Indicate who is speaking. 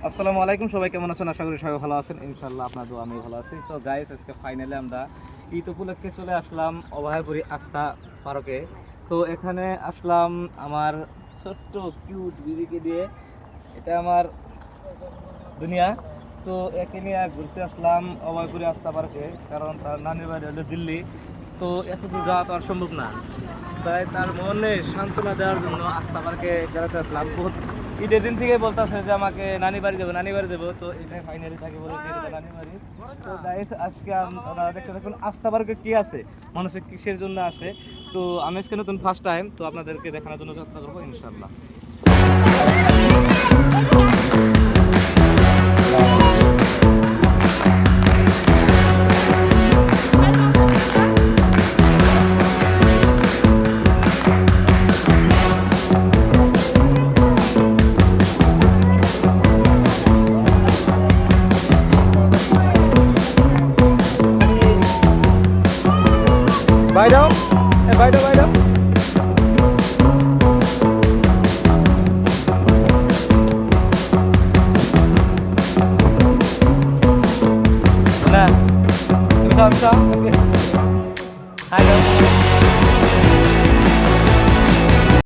Speaker 1: আসসালামু আলাইকুম, সবাই কেমন আছেন? আশা করি সবাই ভালো আছেন। ইনশাআল্লাহ আপনার দোয়া আমি ভালো আছি। তো গাইস, আজকে ফাইনালি আমরা ঈদ উপলক্ষে চলে আসলাম অভয়পুরী আস্থা পার্কে। তো এখানে আসলাম আমার ছোট্ট কিউট বিবিকে দিয়ে। এটা আমার দুনিয়া। তো একে নিয়ে ঘুরতে আসলাম অভয়পুরী আস্থা পার্কে, কারণ তার নানির বাড়ি হলো দিল্লি। তো এত দূর যাওয়া তো আর সম্ভব না, তাই তার মনে সান্ত্বনা দেওয়ার জন্য আস্থা পার্কে বেড়াতে আসলাম। ঈদের দিন থেকে বলতেছে যে আমাকে নানি বাড়ি যাবো, নানি বাড়ি যাবো। তো এটাই ফাইনালি তাকে বলেছি এটা নানি বাড়ি। তো গাইস, আজকে আপনারা দেখতে থাকুন আস্থা পার্কে কি আছে, মানুষের কিসের জন্য আছে। তো আমি আজকে নতুন ফার্স্ট টাইম, তো আপনাদেরকে দেখানোর জন্য চেষ্টা করবো ইনশাল্লাহ। বাইরেও বাইরেও বাইরেও না, bisa bisa. Oke. Halo.